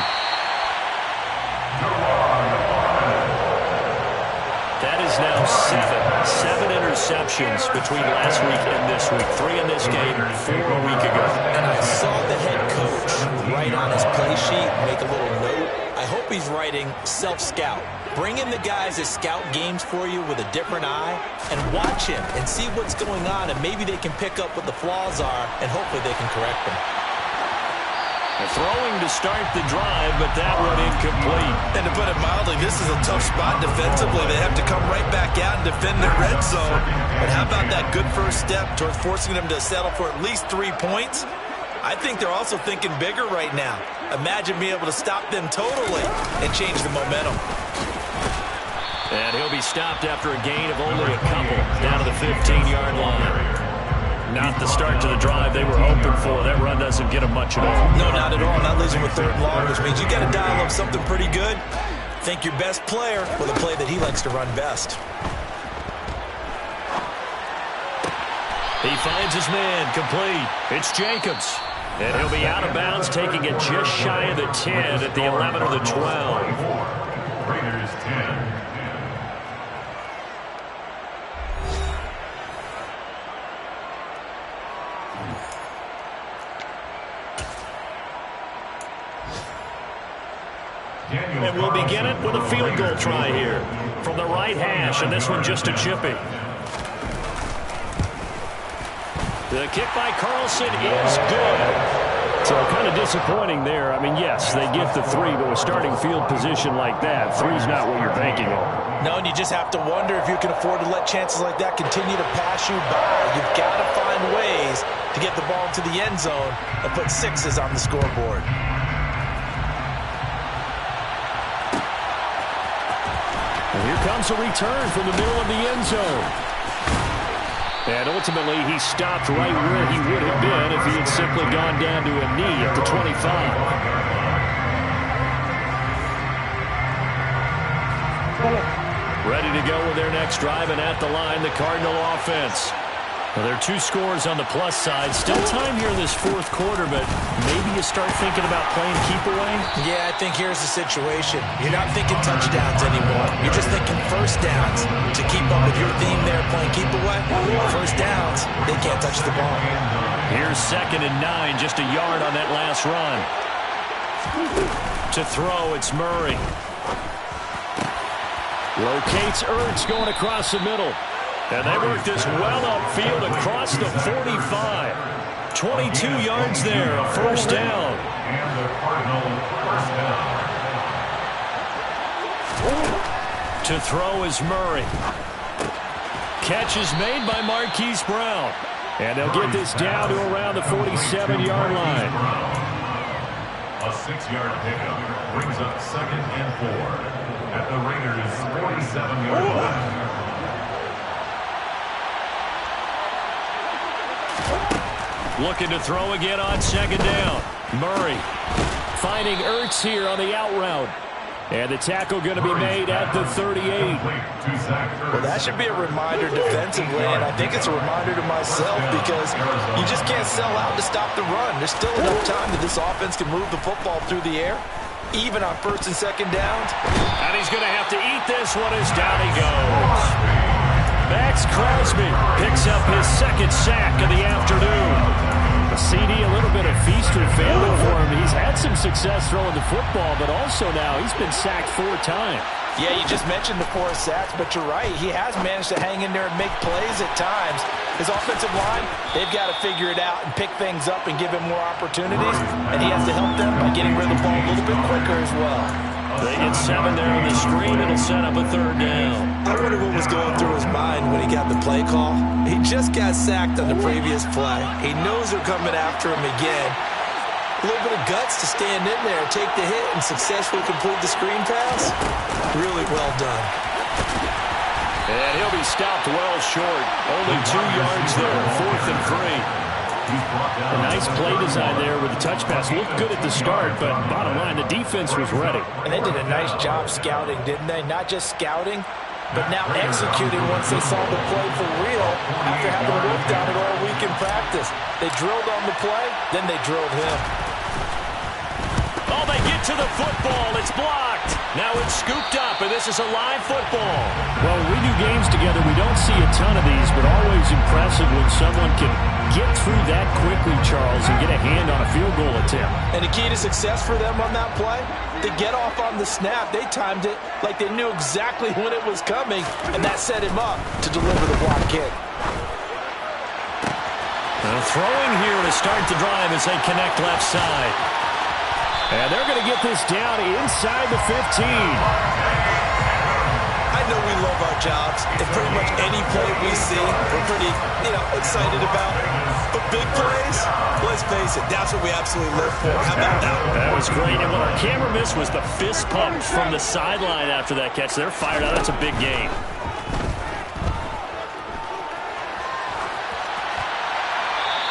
That is now 7 interceptions between last week and this week. 3 in this game, 4 a week ago. And I saw the head coach write on his play sheet, make a little note. I hope he's writing self-scout. Bring in the guys that scout games for you with a different eye and watch him and see what's going on, and maybe they can pick up what the flaws are, and hopefully they can correct them. Throwing to start the drive, but that one incomplete. And to put it mildly, this is a tough spot defensively. They have to come right back out and defend their red zone. But how about that good first step towards forcing them to settle for at least 3 points? I think they're also thinking bigger right now. Imagine being able to stop them totally and change the momentum. And he'll be stopped after a gain of only a couple, down to the 15-yard line. Not the start to the drive they were hoping for. That run doesn't get them much at all. No, not at all. Not losing with 3rd and long, which means you got to dial up something pretty good. Think your best player with a play that he likes to run best. He finds his man, complete. It's Jacobs. And he'll be out of bounds, taking it just shy of the 10 at the 11 or the 12. Raiders 10. And we'll begin it with a field goal try here from the right hash, and this one just a chippy. The kick by Carlson is good. So kind of disappointing there. I mean, yes, they get the 3, but with starting field position like that, 3's not what you're banking on. No, and you just have to wonder if you can afford to let chances like that continue to pass you by. You've got to find ways to get the ball into the end zone and put 6s on the scoreboard. And here comes a return from the middle of the end zone. And ultimately, he stopped right where he would have been if he had simply gone down to a knee at the 25. Ready to go with their next drive, and at the line, the Cardinal offense. Well, there are 2 scores on the plus side. Still time here in this 4th quarter, but maybe you start thinking about playing keep away? Yeah, I think here's the situation. You're not thinking touchdowns anymore. You're just thinking first downs. To keep up with your theme there, playing keep away, first downs, they can't touch the ball. Here's 2nd and 9, just a yard on that last run. To throw, it's Murray. Locates Ertz going across the middle. And they work this well upfield across the 45. 22 yards there, a first down. And the Cardinal first down. To throw is Murray. Catch is made by Marquise Brown. And they'll get this down to around the 47-yard line. A 6-yard pickup brings up 2nd and 4 at the Raiders' 47-yard line. Looking to throw again on 2nd down. Murray finding Ertz here on the out route. And the tackle going to be made at the 38. Well, that should be a reminder defensively, and I think it's a reminder to myself because you just can't sell out to stop the run. There's still enough time that this offense can move the football through the air, even on 1st and 2nd downs. And he's going to have to eat this one as down he goes. Max Crosby picks up his 2nd sack of the afternoon. A CD, a little bit of feast or famine for him. He's had some success throwing the football, but also now he's been sacked 4 times. Yeah, you just mentioned the 4 sacks, but you're right. He has managed to hang in there and make plays at times. His offensive line, they've got to figure it out and pick things up and give him more opportunities, and he has to help them by getting rid of the ball a little bit quicker as well. They get 7 there on the screen. It'll set up a 3rd down. I wonder what was going through his mind when he got the play call. He just got sacked on the previous play. He knows they're coming after him again. A little bit of guts to stand in there, take the hit, and successfully complete the screen pass. Really well done. And he'll be stopped well short. Only 2 yards there, 4th and 3. A nice play design there with the touch pass. Looked good at the start, but bottom line, the defense was ready. And they did a nice job scouting, didn't they? Not just scouting, but now executing once they saw the play for real after having worked on it all week in practice. They drilled on the play, then they drilled him. Oh, they get to the football. It's blocked. Now it's scooped up, and this is a live football. Well, when we do games together, we don't see a ton of these, but always impressive when someone can get through that quickly, Charles, and get a hand on a field goal attempt. And the key to success for them on that play, to get off on the snap, they timed it like they knew exactly when it was coming, and that set him up to deliver the block kick. Throwing here to start the drive as they connect left side. And they're going to get this down inside the 15. I know we love our jobs, and pretty much any play we see, we're pretty, excited about. But big plays, let's face it, that's what we absolutely live for. How about that? That was great. And what our camera missed was the fist pump from the sideline after that catch. They're fired out. That's a big game.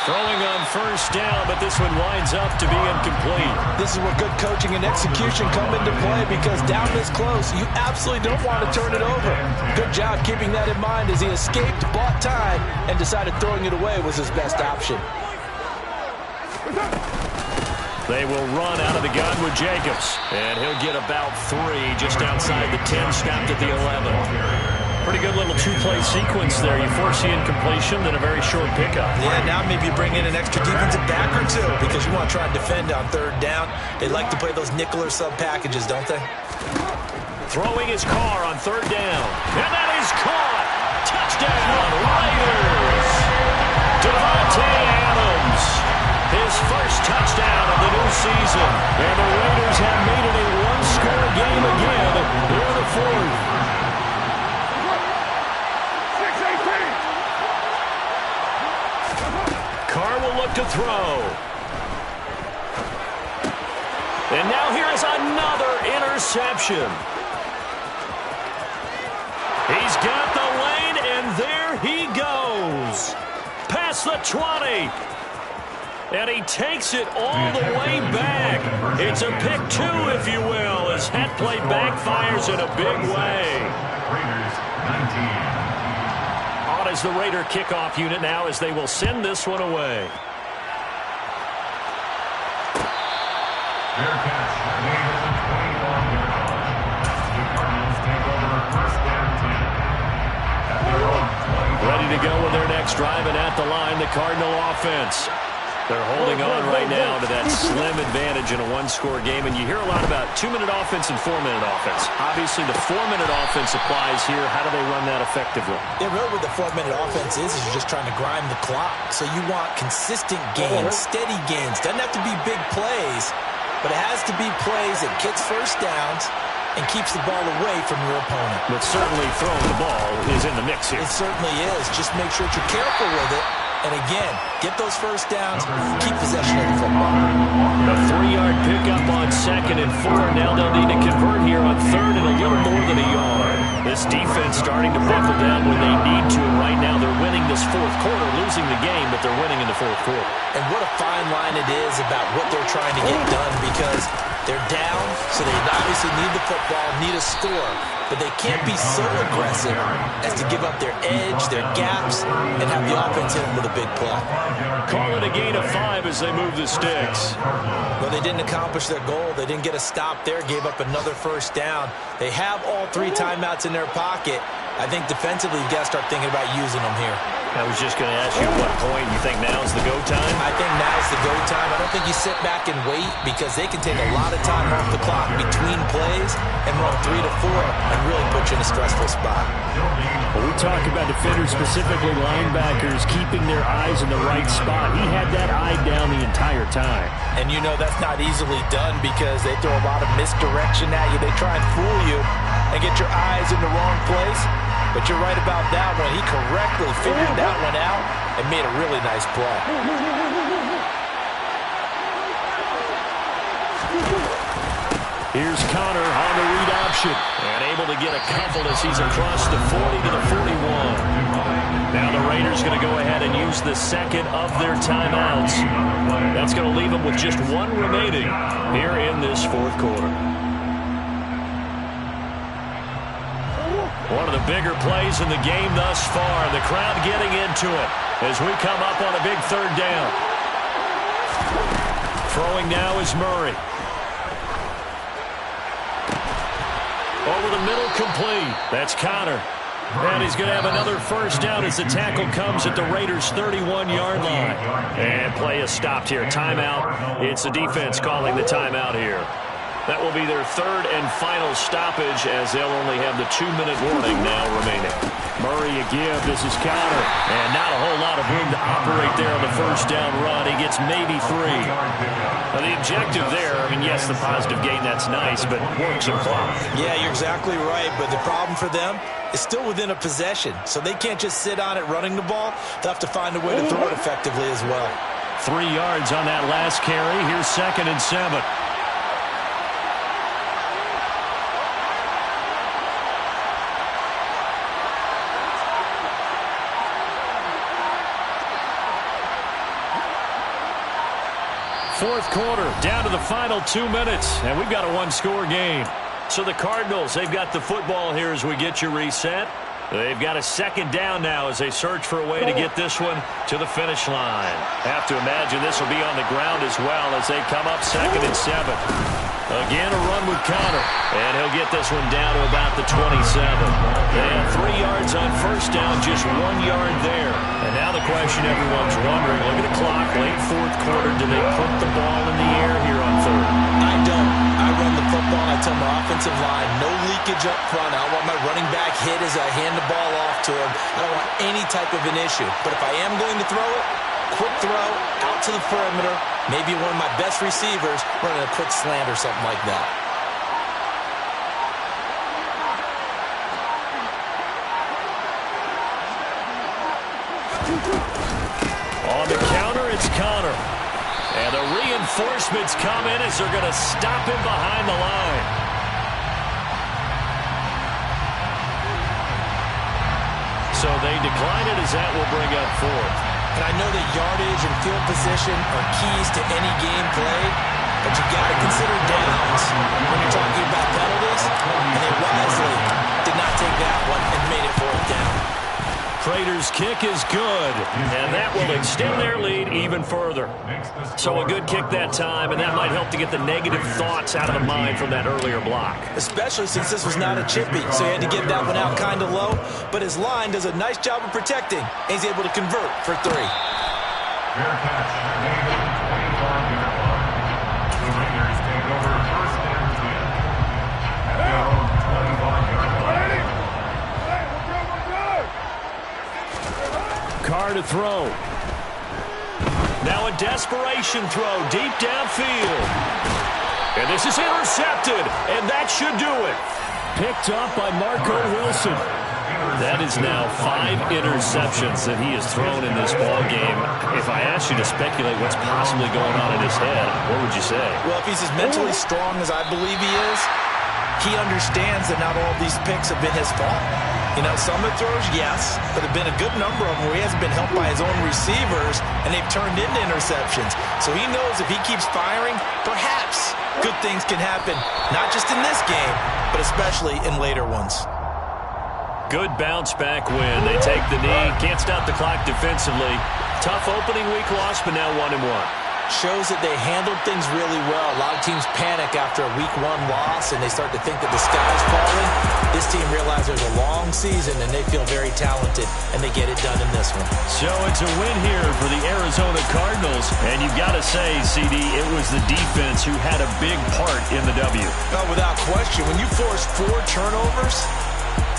Throwing on 1st down, but this one winds up to be incomplete. This is where good coaching and execution come into play because down this close, you absolutely don't want to turn it over. Good job keeping that in mind as he escaped, bought time, and decided throwing it away was his best option. They will run out of the gun with Jacobs, and he'll get about 3 just outside the 10, stopped at the 11. Pretty good little 2-play sequence there. You force the incompletion, then a very short pickup. Yeah, now maybe you bring in an extra defensive back or 2 because you want to try and defend on 3rd down. They like to play those nickel or sub packages, don't they? Throwing his car on 3rd down. And that is caught. Touchdown, Raiders. Devontae Adams. His first touchdown of the new season. And the Raiders have made it a 1-score game again here in the 4th. Carr will look to throw. And now here is another interception. He's got the lane, and there he goes. Past the 20. And he takes it all the way back. It's a pick 2, if you will, as that play backfires in a big way. Raiders 19. On is the Raider kickoff unit now as they will send this one away. Fair catch made at the 21-yard line. The Cardinals take over 1st and 10 at their own 25. Ready to go with their next drive, and at the line, the Cardinal offense. They're holding on right now to that slim advantage in a one-score game, and you hear a lot about 2-minute offense and 4-minute offense. Obviously, the 4-minute offense applies here. How do they run that effectively? Yeah, really what the 4-minute offense is you're just trying to grind the clock. So you want consistent gains, steady gains. Doesn't have to be big plays, but it has to be plays that gets first downs and keeps the ball away from your opponent. But certainly throwing the ball is in the mix here. It certainly is. Just make sure that you're careful with it. And again, get those first downs, keep possession of the football. A 3-yard pickup on 2nd and 4. Now they'll need to convert here on 3rd and a little more than a yard. This defense starting to buckle down when they need to, and right now they're winning this 4th quarter, losing the game, but they're winning in the 4th quarter. And what a fine line it is about what they're trying to get done, because they're down, so they obviously need the football, need a score, but they can't be so aggressive as to give up their edge, their gaps, and have the offense hit them with a big play. Call it a gain of 5 as they move the sticks. Well, they didn't accomplish their goal. They didn't get a stop there, gave up another first down. They have all 3 timeouts in their pocket. I think defensively you've got to start thinking about using them here. I was just going to ask you at what point you think now's the go time? I think now's the go time. I don't think you sit back and wait, because they can take a lot of time off the clock between plays and run 3 to 4 and really put you in a stressful spot. Well, we talk about defenders, specifically linebackers, keeping their eyes in the right spot. He had that eye down the entire time. And you know that's not easily done, because they throw a lot of misdirection at you. They try and fool you and get your eyes in the wrong place. But you're right about that one. He correctly figured that one out and made a really nice play. Here's Connor on the read option, and able to get a couple as he's across the 40 to the 41. Now the Raiders going to go ahead and use the 2nd of their timeouts. That's going to leave them with just 1 remaining here in this 4th quarter. One of the bigger plays in the game thus far. The crowd getting into it as we come up on a big 3rd down. Throwing now is Murray. Over the middle, complete. That's Connor. And he's going to have another first down as the tackle comes at the Raiders' 31-yard line. And play is stopped here. Timeout. It's the defense calling the timeout here. That will be their 3rd and final stoppage, as they'll only have the 2-minute warning now remaining. Murray again. This is Connor. And not a whole lot of room to operate there on the first down run. He gets maybe 3. Now, the objective there, I mean, yes, the positive gain, that's nice, but work some clock. Yeah, you're exactly right, but the problem for them is still within a possession, so they can't just sit on it running the ball. They'll have to find a way to throw it effectively as well. 3 yards on that last carry. Here's 2nd and 7. Fourth quarter, down to the final 2 minutes, and we've got a 1-score game. So the Cardinals, they've got the football here as we get you reset. They've got a 2nd down now as they search for a way to get this one to the finish line. Have to imagine this will be on the ground as well as they come up 2nd and 7. Again, a run with Connor, and he'll get this one down to about the 27. They have 3 yards on first down, just 1 yard there. And now the question everyone's wondering, look at the clock, late 4th quarter, do they put the ball in the air here on 3rd? I don't. I run the football. I tell my offensive line, no leakage up front. I don't want my running back hit as I hand the ball off to him. I don't want any type of an issue. But if I am going to throw it, quick throw, out to the perimeter, maybe one of my best receivers running a quick slant or something like that. On the counter, it's Connor. And the reinforcements come in as they're going to stop him behind the line. So they decline it as that will bring up 4th. And I know that yardage and field position are keys to any game play, but you got to consider downs when you're talking about penalties. And they wisely did not take that one and made it 4th down. Prater's kick is good, and that will extend their lead even further. So a good kick that time, and that might help to get the negative thoughts out of the mind from that earlier block. Especially since this was not a chippy, so he had to get that one out kind of low. But his line does a nice job of protecting, and he's able to convert for 3. Fair catch. to throw. Now a desperation throw deep downfield. And this is intercepted, and that should do it. Picked up by Marco Wilson. That is now 5 interceptions that he has thrown in this ball game. If I asked you to speculate what's possibly going on in his head, what would you say? Well, if he's as mentally strong as I believe he is, he understands that not all these picks have been his fault. You know, some of the throws, yes, but there have been a good number of them where he hasn't been helped by his own receivers, and they've turned into interceptions. So he knows if he keeps firing, perhaps good things can happen, not just in this game, but especially in later ones. Good bounce-back win. They take the knee. Can't stop the clock defensively. Tough opening week loss, but now 1-1. Shows that they handled things really well. A lot of teams panic after a week 1 loss, and they start to think that the sky's falling. This team realizes there's a long season, and they feel very talented, and they get it done in this one. So it's a win here for the Arizona Cardinals. And you've got to say, CD, it was the defense who had a big part in the W. No, without question. When you force 4 turnovers,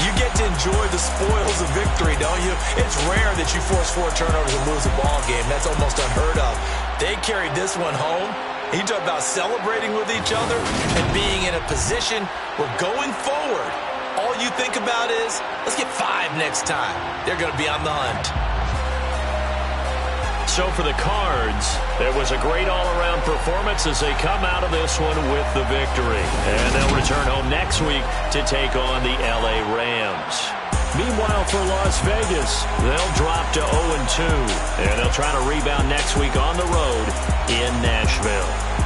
you get to enjoy the spoils of victory, don't you? It's rare that you force 4 turnovers and lose a ball game. That's almost unheard of. They carried this one home. You talk about celebrating with each other and being in a position where going forward, all you think about is, let's get 5 next time. They're going to be on the hunt. So for the Cards, it was a great all-around performance as they come out of this one with the victory. And they'll return home next week to take on the LA Rams. Meanwhile, for Las Vegas, they'll drop to 0-2, and they'll try to rebound next week on the road in Nashville.